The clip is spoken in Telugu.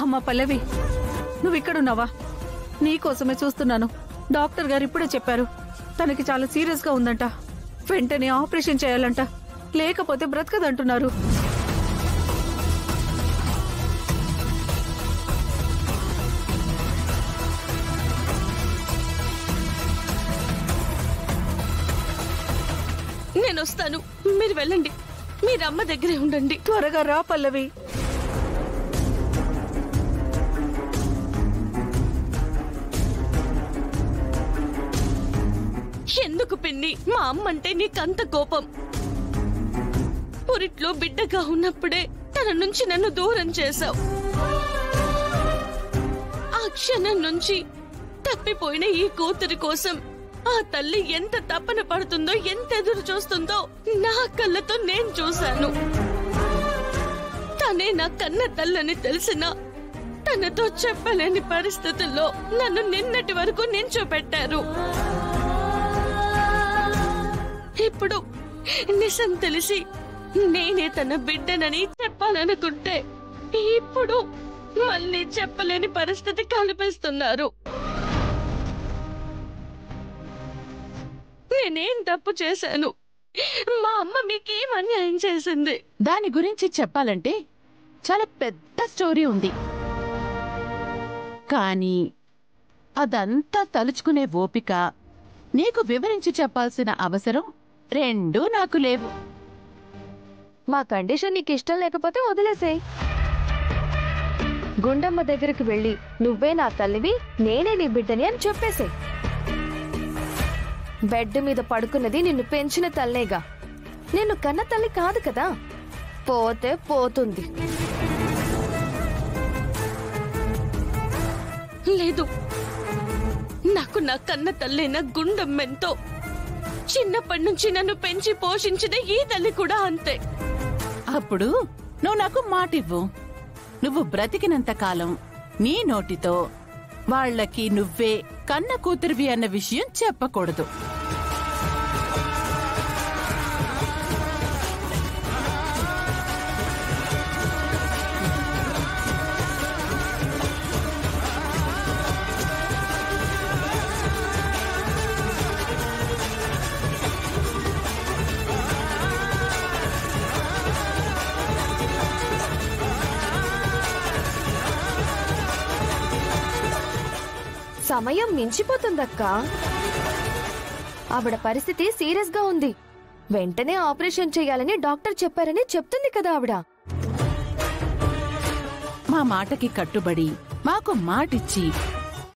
అమ్మా పల్లవి, నువ్విక్కడున్నావా? నీకోసమే చూస్తున్నాను. డాక్టర్ గారు ఇప్పుడే చెప్పారు, తనకి చాలా సీరియస్ గా ఉందంట. వెంటనే ఆపరేషన్ చేయాలంట, లేకపోతే బ్రతకదంటున్నారు. నేను వస్తాను, మీరు వెళ్ళండి. మీరమ్మ దగ్గరే ఉండండి. త్వరగా రా పల్లవి. ఎందుకు పిన్ని మా అమ్మంటే నీకంత కోపం? పురిట్లో బిడ్డగా ఉన్నప్పుడే తన నుంచి నన్ను దూరం చేశావు. ఆ క్షణం నుంచి తప్పిపోయిన ఈ కూతురి కోసం ఆ తల్లి ఎంత తపన పడుతుందో, ఎంత ఎదురు చూస్తుందో నా కళ్ళతో నేను చూశాను. తనే నా కన్న తల్లని తెలిసినా తనతో చెప్పలేని పరిస్థితుల్లో నన్ను నిన్నటి వరకు నించోపెట్టారు. ఇప్పుడు నిజం తెలిసి నేనే తన బిడ్డనని చెప్పాలనుకుంటే ఇప్పుడు మళ్ళీ చెప్పలేని పరిస్థితి కల్పిస్తున్నారు. నేనేం తప్పు చేశాను? మా అమ్మ మీకేం అన్యాయం చేసింది? దాని గురించి చెప్పాలంటే చాలా పెద్ద స్టోరీ ఉంది, కానీ అదంతా తలుచుకునే ఓపిక, నీకు వివరించి చెప్పాల్సిన అవసరం రెండూ నాకు లేవు. మా కండిషన్ నీకు ఇష్టం లేకపోతే వదిలేసేయ్. గుండమ్మ దగ్గరికి వెళ్ళి నువ్వే నా తల్లివి, నేనే నీ బిడ్డని అని చెప్పేసేయ్. బెడ్ మీద పడుకున్నది నిన్ను పెంచిన తల్లేగా, నిన్ను కన్న తల్లి కాదు కదా. పోతే పోతుంది. లేదు, నాకు నా కన్న తల్లైన గుండమ్మెంతో. చిన్నప్పటి నుంచి నన్ను పెంచి పోషించిన ఈ తల్లి కూడా అంతే. అప్పుడు నువ్వు నాకు మాటివ్వు. నువ్వు బ్రతికినంత కాలం నీ నోటితో వాళ్ళకి నువ్వే కన్న కూతురివి అన్న విషయం చెప్పకూడదు. సమయం మించిపోతుందక్క. ఆవిడ పరిస్థితి సీరియస్ గా ఉంది. వెంటనే ఆపరేషన్ చేయాలని డాక్టర్ చెప్పారని చెప్తుంది కదా ఆవిడ. మా మాటకి కట్టుబడి మాకు మాటిచ్చి